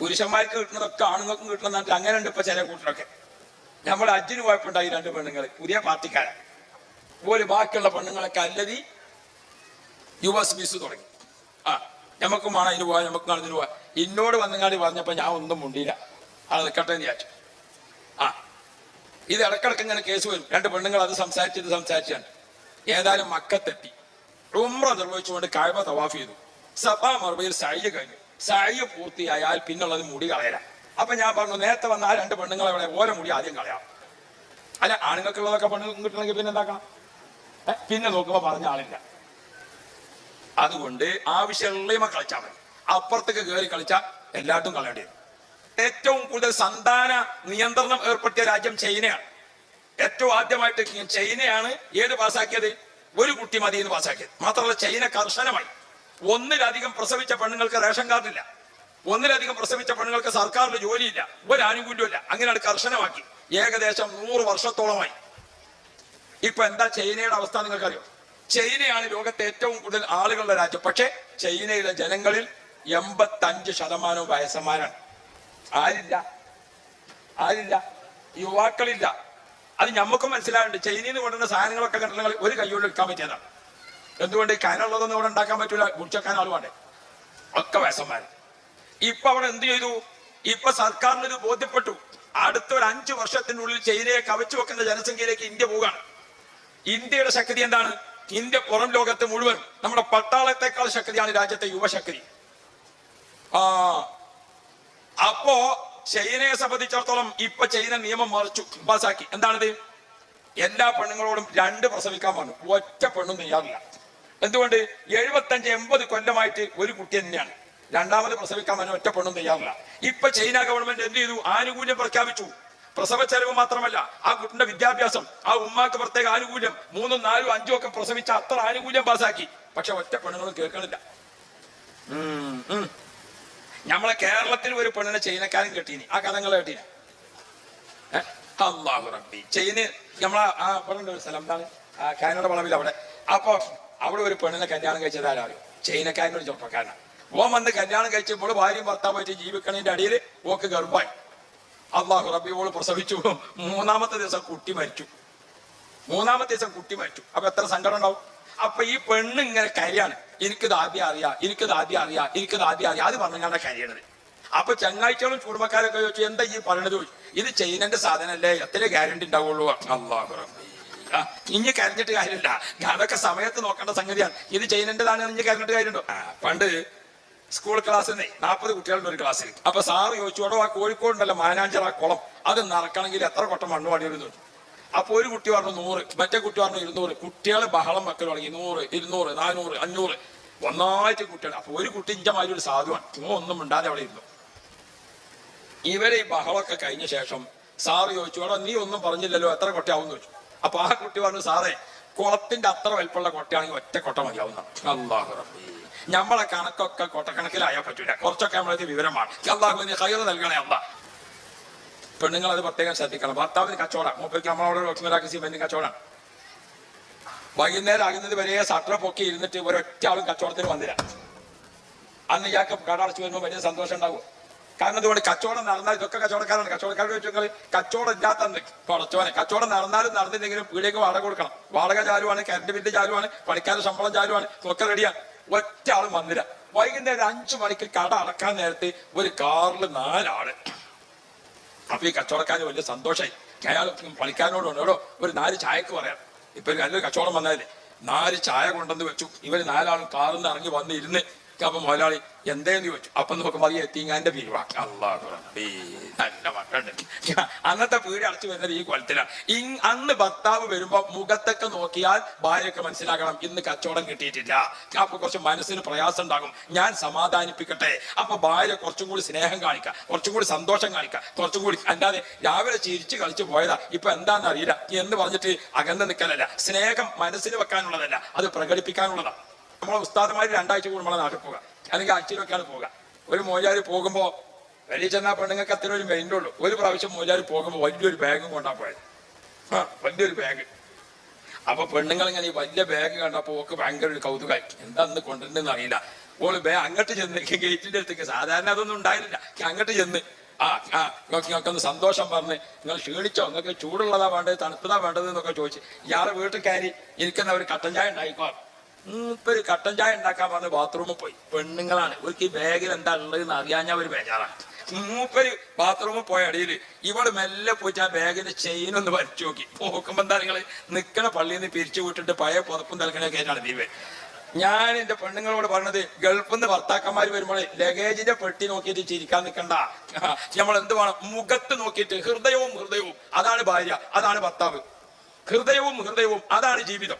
പുരുഷന്മാർക്ക് കിട്ടുന്നതൊക്കെ ആണുങ്ങൾക്കും കിട്ടുന്ന അങ്ങനെ ഉണ്ട് ഇപ്പൊ ചില കൂട്ടരൊക്കെ. നമ്മൾ അജ്ജിന് പോയപ്പോണ്ടായി 2 പെണ്ണുങ്ങൾ, പുതിയ പാർട്ടിക്കാരൻ പോലെ. ബാക്കിയുള്ള പെണ്ണുങ്ങളൊക്കെ അല്ലതി യുവസ് മിസ് തുടങ്ങി. നമുക്കും വേണം അതിന് പോവാ, നമുക്കും അതിന് പോവാ. എന്നോട് വന്നങ്ങാടി പറഞ്ഞപ്പോ ഞാൻ ഒന്നും മുണ്ടിയില്ല, അത് നിൽക്കട്ടെ എന്ന് വിചാരിച്ചു. ഇത് ഇടക്കിടക്ക് ഇങ്ങനെ കേസ് വരും. 2 പെണ്ണുങ്ങൾ അത് സംസാരിച്ചാണ്. ഏതായാലും മക്കത്തെത്തി ഉംറ നിർവഹിച്ചുകൊണ്ട് കഅബ തവാഫ് ചെയ്തു. സഫാ മർവയിൽ സഅയ് കഴിഞ്ഞു. സഅയ് പൂർത്തിയായാൽ പിന്നുള്ളത് മുടി കളയലാം. അപ്പൊ ഞാൻ പറഞ്ഞു, നേരത്തെ വന്ന ആ 2 പെണ്ണുങ്ങളെ ഇവിടെ ഓരോ മുടി ആദ്യം കളയാം. അല്ല, ആണുങ്ങൾക്കുള്ളതൊക്കെ പെണ്ണുങ്ങൾക്ക് കിട്ടണമെങ്കിൽ പിന്നെ എന്താക്കണം? പിന്നെ നോക്കുമ്പോ പറഞ്ഞ ആളില്ല. അതുകൊണ്ട് ആവശ്യമുള്ള കളിച്ചാൽ മതി. അപ്പുറത്തേക്ക് കയറി കളിച്ചാൽ എല്ലായിട്ടും കളയേണ്ടി വരും. ഏറ്റവും കൂടുതൽ സന്താന നിയന്ത്രണം ഏർപ്പെടുത്തിയ രാജ്യം ചൈനയാണ്. ഏറ്റവും ആദ്യമായിട്ട് ചൈനയാണ് ഏത് പാസ്സാക്കിയത്? 1 കുട്ടി മതി എന്ന് പാസ്സാക്കിയത്. മാത്രമല്ല ചൈന കർശനമായി 1-ലധികം പ്രസവിച്ച പെണ്ണുങ്ങൾക്ക് റേഷൻ കാർഡില്ല, 1-ലധികം പ്രസവിച്ച പെണ്ണുങ്ങൾക്ക് സർക്കാരിൽ ജോലിയില്ല, ഒരു ആനുകൂല്യമില്ല. അങ്ങനെയാണ് കർശനമാക്കി. ഏകദേശം 100 വർഷത്തോളമായി. ഇപ്പൊ എന്താ ചൈനയുടെ അവസ്ഥ നിങ്ങൾക്കറിയോ? ചൈനയാണ് ലോകത്തെ ഏറ്റവും കൂടുതൽ ആളുകളുടെ രാജ്യം. പക്ഷെ ചൈനയിലെ ജനങ്ങളിൽ 85% വയസ്സന്മാരാണ്. ആരില്ല, യുവാക്കളില്ല. അത് ഞമ്മക്കും മനസ്സിലാവുന്നുണ്ട്. ചൈനയിൽ നിന്ന് കൊണ്ടുവന്ന സാധനങ്ങളൊക്കെ കണ്ടിട്ടുണ്ടെങ്കിൽ ഒരു കൈയോട് എടുക്കാൻ പറ്റിയതാണ്. എന്തുകൊണ്ട്? കനമുള്ളതൊന്നും ഇവിടെ ഉണ്ടാക്കാൻ പറ്റൂല, കുടിച്ചേക്കാൻ ആളുവാണ്. ഒക്കെ വയസ്സന്മാർ. ഇപ്പൊ അവിടെ എന്ത് ചെയ്തു? ഇപ്പൊ സർക്കാരിന് ഇത് ബോധ്യപ്പെട്ടു. അടുത്ത ഒരു 5 വർഷത്തിനുള്ളിൽ ചൈനയെ കവച്ചു വെക്കുന്ന ജനസംഖ്യയിലേക്ക് ഇന്ത്യ പോവുകയാണ്. ഇന്ത്യയുടെ ശക്തി എന്താണ്? ഇന്ത്യ പുറം ലോകത്ത് മുഴുവൻ നമ്മുടെ പട്ടാളത്തെക്കാൾ ശക്തിയാണ് രാജ്യത്തെ യുവശക്തി. അപ്പോ ചൈനയെ സംബന്ധിച്ചിടത്തോളം ഇപ്പൊ ചൈന നിയമം മറിച്ചു, പാസാക്കി. എന്താണിത്? എല്ലാ പെണ്ണുങ്ങളോടും 2 പ്രസവിക്കാൻ പറഞ്ഞു. ഒറ്റ പെണ്ണും തയ്യാറില്ല. എന്തുകൊണ്ട്? 75-80 കൊല്ലമായിട്ട് ഒരു കുട്ടി തന്നെയാണ്. 2ാമത് പ്രസവിക്കാൻ പറഞ്ഞു, ഒറ്റ പെണ്ണും തയ്യാറില്ല. ഇപ്പൊ ചൈന ഗവൺമെന്റ് എന്ത് ചെയ്തു? ആനുകൂല്യം പ്രഖ്യാപിച്ചു. പ്രസവ ചെലവ് മാത്രമല്ല, ആ കുട്ടിന്റെ വിദ്യാഭ്യാസം, ആ ഉമ്മാക്ക് പ്രത്യേക ആനുകൂല്യം, 3, 4, 5 ഒക്കെ പ്രസവിച്ച അത്ര ആനുകൂല്യം പാസാക്കി. പക്ഷെ ഒറ്റ പെണ്ണുങ്ങളും കേൾക്കണില്ല. നമ്മളെ കേരളത്തിൽ ഒരു പെണ്ണിനെ ചൈനക്കാരൻ കെട്ടീനി. ആ കഥകൾ കേട്ടീന? അല്ലാഹു റബ്ബി. ചൈന നമ്മളെ ആ പെണ്ണിന്റെ ഒരു സ്ഥലം എന്താണ്? കാനഡ വളവിൽ അവിടെ. അപ്പൊ അവിടെ ഒരു പെണ്ണിനെ കല്യാണം കഴിച്ചത് ആരാറിയോ? ചൈനക്കാരനൊരു ചെറുപ്പക്കാരനാണ്. ഓൻ വന്ന് കല്യാണം കഴിച്ചപ്പോൾ ഭാര്യയും ഭർത്താവായിട്ട് ജീവിക്കണതിന്റെ അടിയിൽ ഓക്ക് ഗർഭമായി. അല്ലാഹു റബ്ബി. ഓള് പ്രസവിച്ചു. 3ാമത്തെ ദിവസം കുട്ടി മരിച്ചു. അപ്പൊ എത്ര സങ്കടം ഉണ്ടാവും? അപ്പൊ ഈ പെണ്ണ് ഇങ്ങനെ കരയാണ്, എനിക്കിത് ആദ്യം അറിയാം. അത് പറഞ്ഞാണ് കരയണത്. അപ്പൊ ചങ്ങാഴ്ചകളും കുടുംബക്കാരൊക്കെ ചോദിച്ചു, എന്താ ഈ പറയണത്? ഇത് ചൈനന്റെ സാധനല്ലേ, എത്ര ഗ്യാരണ്ടി ഉണ്ടാവുള്ളൂ? അല്ലാഹു റബ്ബി. ഇനി കരഞ്ഞിട്ട് കാര്യമില്ല, അതൊക്കെ സമയത്ത് നോക്കേണ്ട സംഗതിയാണ്. ഇത് ചൈനന്റേതാണ്, ഇനി കരഞ്ഞിട്ട് കാര്യമുണ്ടോ? പണ്ട് സ്കൂൾ ക്ലാസ്സിൽ 40 കുട്ടികളുടെ ഒരു ക്ലാസ്സിൽ. അപ്പൊ സാറ് ചോദിച്ചോടോ, ആ കോഴിക്കോടുണ്ടല്ലോ മാനാഞ്ചിറ കുളം, അത് നടക്കണമെങ്കിൽ എത്ര കൊട്ട മണ്ണ് പാടിയിരുന്നു? അപ്പൊ ഒരു കുട്ടി പറഞ്ഞു 100, മറ്റേ കുട്ടി പറഞ്ഞു 200. കുട്ടികളെ ബഹളം വെക്കൽ തുടങ്ങി. 100, 200, 400, 500 ഒന്നായിട്ട് കുട്ടികൾ. അപ്പൊ ഒരു കുട്ടി ഇഞ്ചമാതിരി ഒരു സാധുവാണ്, ഒന്നും മിണ്ടാതെ അവിടെ ഇരുന്നു. ഇവരെ ഈ ബഹളമൊക്കെ കഴിഞ്ഞ ശേഷം സാറ് ചോദിച്ചോടോ, നീ ഒന്നും പറഞ്ഞില്ലല്ലോ, എത്ര കൊട്ടയാവും എന്ന് ചോദിച്ചു. അപ്പൊ ആ കുട്ടി പറഞ്ഞു, സാറേ കുളത്തിന്റെ അത്ര വലിപ്പമുള്ള കൊട്ടയാണെങ്കിൽ ഒറ്റ കൊട്ട മതിയാവുന്ന. അല്ലാഹു റബ്ബി. നമ്മളെ കണക്കൊക്കെ കൊട്ടക്കണക്കിലായാൽ പറ്റൂല, കുറച്ചൊക്കെ നമ്മളത് വിവരമാണ്. അല്ലാഹുവിന് ഖൈർ നൽകണേ അല്ലാ. പെണ്ണുങ്ങൾ അത് പ്രത്യേകം ശ്രദ്ധിക്കണം. ഭർത്താവിന് കച്ചവടം, മൂപ്പർക്ക് നമ്മളവിടെ ലക്ഷ്മരാക്കി സിമെന്റ് കച്ചവടം. വൈകുന്നേരം ആകുന്നത് വരെ സട്ടറ പൊക്കി ഇരുന്നിട്ട് ഒരൊറ്റ ആളും കച്ചവടത്തിന് വന്നില്ല. അന്ന് ഇയാൾക്ക് കട അടച്ചു വരുമ്പോൾ വലിയ സന്തോഷം ഉണ്ടാവും. കാരണം അതുകൊണ്ട് കച്ചവടം നടന്നാൽ ഇതൊക്കെ കച്ചവടക്കാരാണ്. കച്ചവടക്കാരോട് ചോദിച്ചാൽ കച്ചവടം ഇല്ലാത്തന്ന് പടച്ചോനെ, കച്ചവടം നടന്നാലും നടന്നില്ലെങ്കിലും വീടേക്ക് വാടക കൊടുക്കണം. വാടക ചാലുവാണ്, കറണ്ട് ബില്ല് ചാലുവാണ്, പണിക്കാരുടെ ശമ്പളം ചാലുവാണ്, ഒക്കെ റെഡിയാണ്. ഒറ്റ ആളും വന്നില്ല. വൈകുന്നേരം 5 മണിക്ക് കട അടക്കാൻ നേരത്ത് ഒരു കാറിൽ 4 ആള്. അപ്പൊ ഈ കച്ചവടക്കാരന് വലിയ സന്തോഷമായി. അയാൾ പണിക്കാരനോട് എടോ ഒരു 4 ചായക്ക് പറയാം. ഇപ്പൊ നല്ലൊരു കച്ചവടം വന്നാലേ 4 ചായ കൊണ്ടുവന്ന് വെച്ചു. ഇവര് 4 ആളും കാറിൽ നിന്ന് ഇറങ്ങി വന്ന് ഇരുന്ന്. അപ്പൊ മുതലാളി എന്തേന്ന് ചോദിച്ചു. അപ്പൊ നോക്കുമ്പോ അത് എത്തിങ്ങാന്റെ പിരിവാ. അല്ലാഹു റബ്ബി. നല്ല മക്കളുണ്ട്. അന്നത്തെ പീടി അടച്ചു വരുന്നത് ഈ കൊലത്തിലാണ്. അന്ന് ഭർത്താവ് വരുമ്പോ മുഖത്തൊക്കെ നോക്കിയാൽ ഭാര്യയൊക്കെ മനസ്സിലാക്കണം ഇന്ന് കച്ചവടം കിട്ടിയിട്ടില്ല. അപ്പൊ കുറച്ച് മനസ്സിന് പ്രയാസം ഉണ്ടാകും. ഞാൻ സമാധാനിപ്പിക്കട്ടെ. അപ്പൊ ഭാര്യ കുറച്ചും കൂടി സ്നേഹം കാണിക്കുക, കുറച്ചും കൂടി സന്തോഷം കാണിക്കുക, കുറച്ചും കൂടി. അല്ലാതെ രാവിലെ ചിരിച്ച് കളിച്ചു പോയതാ ഇപ്പൊ എന്താണെന്ന് അറിയില്ല എന്ന് പറഞ്ഞിട്ട് അകന്ന് നിൽക്കലല്ല. സ്നേഹം മനസ്സിൽ വെക്കാനുള്ളതല്ല, അത് പ്രകടിപ്പിക്കാനുള്ളതാ. നമ്മളെ ഉസ്താദുമാര് 2 ആഴ്ച കൂടുമ്പോൾ നാട്ടിൽ പോവുക, അല്ലെങ്കിൽ ആഴ്ചയിലൊക്കെയാണ് പോവുക. ഒരു മോചാരി പോകുമ്പോ വലിയ ചെന്നാ പെണ്ണുങ്ങൾക്ക് അത്ര ഒരു മെയിൻ്റെ ഉള്ളൂ. ഒരു പ്രാവശ്യം മോചാരി പോകുമ്പോൾ വലിയൊരു ബാഗും കൊണ്ടാ പോയത്. വലിയൊരു ബാഗ്. അപ്പൊ പെണ്ണുങ്ങൾ ഇങ്ങനെ ഈ വലിയ ബാഗ് കണ്ടപ്പോ ഒക്കെ ഭയങ്കര ഒരു കൗതുകമായി. എന്താ കൊണ്ടുവരുന്നതെന്ന് അറിയില്ല. ഓള് അങ്ങോട്ട് ചെന്ന് ഗേറ്റിന്റെ അടുത്തേക്ക്, സാധാരണ അതൊന്നും ഉണ്ടായില്ല, അങ്ങോട്ട് ചെന്ന് നിങ്ങൾക്കൊന്ന് സന്തോഷം പറഞ്ഞ്, നിങ്ങൾ ക്ഷീണിച്ചോ, നിങ്ങൾക്ക് ചൂടുള്ളതാ വേണ്ടത് തണുത്തതാ വേണ്ടത് എന്നൊക്കെ ചോദിച്ചു. ഇയാളെ വീട്ടിൽ കയറി ഇരിക്കുന്ന ഒരു കട്ടൻ ചായ ഉണ്ടായിക്കോ. ഇപ്പൊ ഒരു കട്ടൻ ചായ ഉണ്ടാക്കാൻ പറഞ്ഞ് ബാത്റൂമിൽ പോയി. പെണ്ണുങ്ങളാണ്, ഇവർക്ക് ഈ ബാഗിൽ എന്താ ഉള്ളതെന്ന് അറിയാഞ്ഞാൽ ഒരു ബേജാറാണ്. മൂപ്പര് ബാത്റൂമിൽ പോയ അടിയിൽ ഇവള് മെല്ലെ പോയിട്ട് ആ ബാഗിന്റെ ചെയിൻ ഒന്ന് വലിച്ചു നോക്കി. നോക്കുമ്പോ എന്താ നിങ്ങള് നിക്കണ പള്ളിയിൽ നിന്ന് പിരിച്ചു വിട്ടിട്ട് പഴയ പുതപ്പും തലക്കണൊക്കെ ആയിട്ടാണ് ദീപേ. ഞാൻ എന്റെ പെണ്ണുങ്ങളോട് പറഞ്ഞത്, ഗൾഫിൽ നിന്ന് ഭർത്താക്കന്മാർ വരുമ്പോഴേ ലഗേജിന്റെ പെട്ടി നോക്കിയിട്ട് ചിരിക്കാൻ നിൽക്കണ്ട. നമ്മൾ എന്ത് വേണം, മുഖത്ത് നോക്കിയിട്ട് ഹൃദയവും അതാണ് ഭാര്യ, അതാണ് ഭർത്താവ്. ഹൃദയവും അതാണ് ജീവിതം.